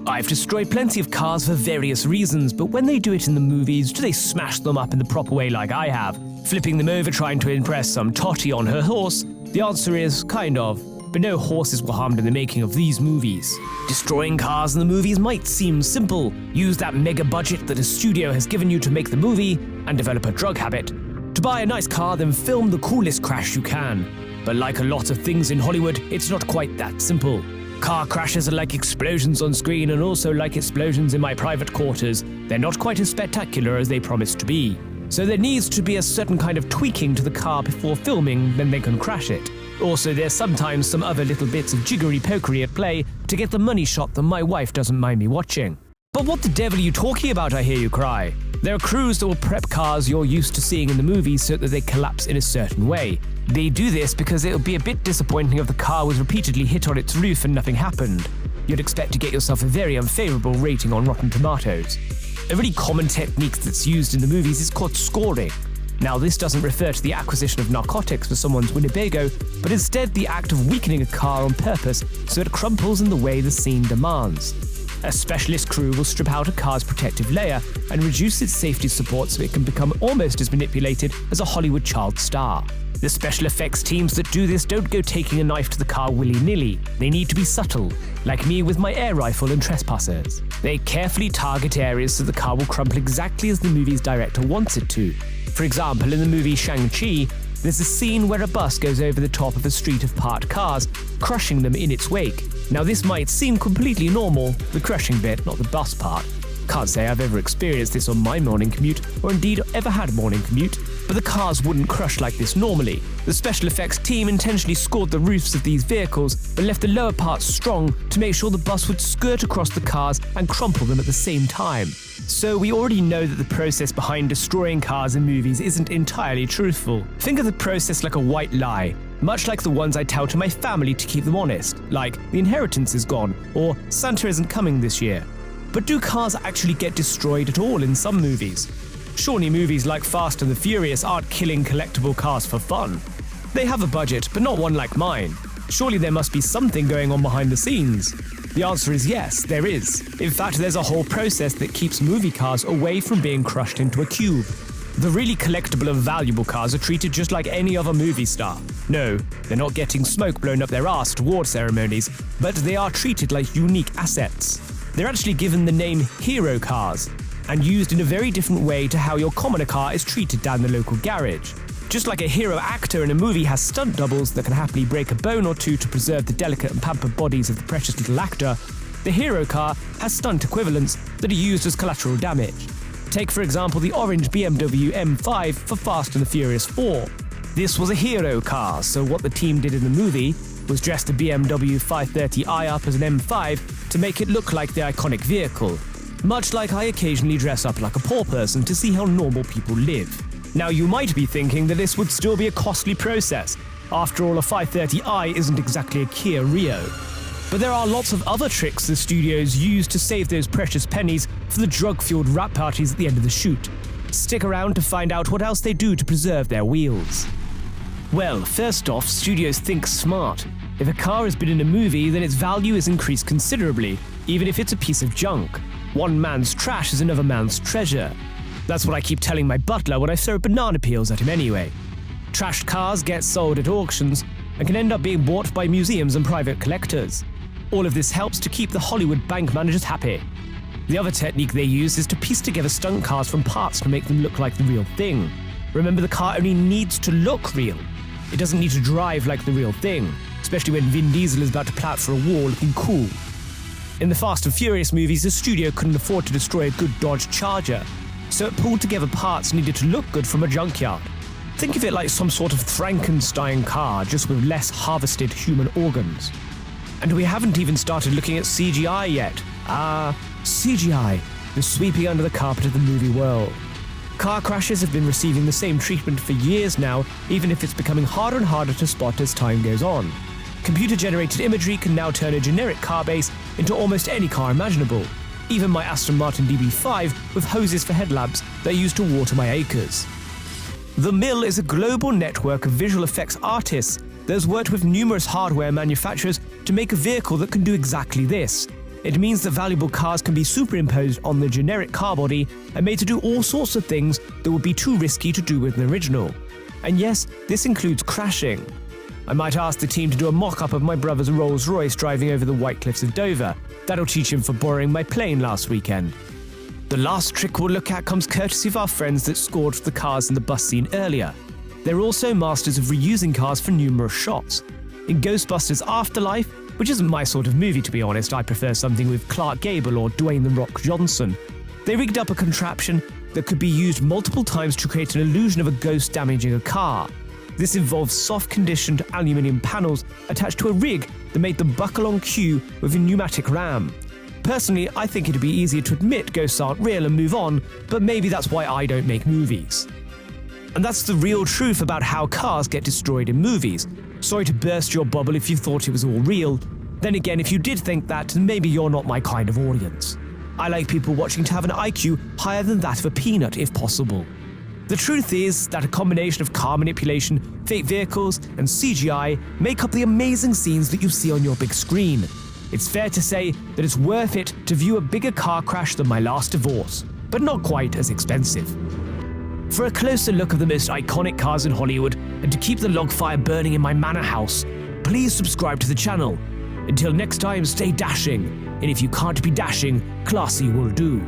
I've destroyed plenty of cars for various reasons, but when they do it in the movies, do they smash them up in the proper way like I have, flipping them over trying to impress some totty on her horse? The answer is, kind of. But no horses were harmed in the making of these movies. Destroying cars in the movies might seem simple. Use that mega budget that a studio has given you to make the movie, and develop a drug habit. To buy a nice car, then film the coolest crash you can. But like a lot of things in Hollywood, it's not quite that simple. Car crashes are like explosions on screen and also like explosions in my private quarters. They're not quite as spectacular as they promised to be. So there needs to be a certain kind of tweaking to the car before filming, then they can crash it. Also, there's sometimes some other little bits of jiggery-pokery at play to get the money shot that my wife doesn't mind me watching. But what the devil are you talking about, I hear you cry? There are crews that will prep cars you're used to seeing in the movies so that they collapse in a certain way. They do this because it would be a bit disappointing if the car was repeatedly hit on its roof and nothing happened. You'd expect to get yourself a very unfavorable rating on Rotten Tomatoes. A really common technique that's used in the movies is called scoring. Now, this doesn't refer to the acquisition of narcotics for someone's Winnebago, but instead the act of weakening a car on purpose so it crumples in the way the scene demands. A specialist crew will strip out a car's protective layer and reduce its safety support so it can become almost as manipulated as a Hollywood child star. The special effects teams that do this don't go taking a knife to the car willy-nilly. They need to be subtle, like me with my air rifle and Trespassers. They carefully target areas so the car will crumple exactly as the movie's director wants it to. For example, in the movie ShangChi, there's a scene where a bus goes over the top of a street of parked cars, crushing them in its wake. Now, this might seem completely normal, the crushing bit, not the bus part. Can't say I've ever experienced this on my morning commute, or indeed ever had a morning commute, but the cars wouldn't crush like this normally. The special effects team intentionally scored the roofs of these vehicles, but left the lower parts strong to make sure the bus would skirt across the cars and crumple them at the same time. So we already know that the process behind destroying cars in movies isn't entirely truthful. Think of the process like a white lie, much like the ones I tell to my family to keep them honest, like the inheritance is gone, or Santa isn't coming this year. But do cars actually get destroyed at all in some movies? Surely movies like Fast and the Furious aren't killing collectible cars for fun. They have a budget, but not one like mine. Surely there must be something going on behind the scenes. The answer is yes, there is. In fact, there's a whole process that keeps movie cars away from being crushed into a cube. The really collectible and valuable cars are treated just like any other movie star. No, they're not getting smoke blown up their arse at award ceremonies, but they are treated like unique assets. They're actually given the name hero cars, and used in a very different way to how your commoner car is treated down the local garage. Just like a hero actor in a movie has stunt doubles that can happily break a bone or two to preserve the delicate and pampered bodies of the precious little actor, the hero car has stunt equivalents that are used as collateral damage. Take, for example, the orange BMW M5 for Fast and the Furious 4. This was a hero car, so what the team did in the movie was dress the BMW 530i up as an M5 to make it look like the iconic vehicle, much like I occasionally dress up like a poor person to see how normal people live. Now, you might be thinking that this would still be a costly process. After all, a 530i isn't exactly a Kia Rio. But there are lots of other tricks the studios use to save those precious pennies for the drug-fueled rap parties at the end of the shoot. Stick around to find out what else they do to preserve their wheels. Well, first off, studios think smart. If a car has been in a movie, then its value is increased considerably, even if it's a piece of junk. One man's trash is another man's treasure. That's what I keep telling my butler when I throw banana peels at him anyway. Trashed cars get sold at auctions and can end up being bought by museums and private collectors. All of this helps to keep the Hollywood bank managers happy. The other technique they use is to piece together stunt cars from parts to make them look like the real thing. Remember, the car only needs to look real. It doesn't need to drive like the real thing, especially when Vin Diesel is about to plow for a wall looking cool. In the Fast and Furious movies, the studio couldn't afford to destroy a good Dodge Charger, so it pulled together parts needed to look good from a junkyard. Think of it like some sort of Frankenstein car, just with less harvested human organs. And we haven't even started looking at CGI yet. CGI, the sweeping under the carpet of the movie world. Car crashes have been receiving the same treatment for years now, even if it's becoming harder and harder to spot as time goes on. Computer-generated imagery can now turn a generic car base into almost any car imaginable. Even my Aston Martin DB5 with hoses for headlamps that I use to water my acres. The Mill is a global network of visual effects artists that has worked with numerous hardware manufacturers to make a vehicle that can do exactly this. It means that valuable cars can be superimposed on the generic car body and made to do all sorts of things that would be too risky to do with an original. And yes, this includes crashing. I might ask the team to do a mock-up of my brother's Rolls-Royce driving over the White Cliffs of Dover. That'll teach him for borrowing my plane last weekend. The last trick we'll look at comes courtesy of our friends that scored for the cars in the bus scene earlier. They're also masters of reusing cars for numerous shots. In Ghostbusters Afterlife, which isn't my sort of movie to be honest, I prefer something with Clark Gable or Dwayne "The Rock" Johnson, they rigged up a contraption that could be used multiple times to create an illusion of a ghost damaging a car. This involves soft-conditioned aluminium panels attached to a rig that made them buckle on cue with a pneumatic ram. Personally, I think it'd be easier to admit ghosts aren't real and move on, but maybe that's why I don't make movies. And that's the real truth about how cars get destroyed in movies. Sorry to burst your bubble if you thought it was all real. Then again, if you did think that, then maybe you're not my kind of audience. I like people watching to have an IQ higher than that of a peanut if possible. The truth is that a combination of car manipulation, fake vehicles, and CGI make up the amazing scenes that you see on your big screen. It's fair to say that it's worth it to view a bigger car crash than my last divorce, but not quite as expensive. For a closer look of the most iconic cars in Hollywood and to keep the log fire burning in my manor house, please subscribe to the channel. Until next time, stay dashing, and if you can't be dashing, classy will do.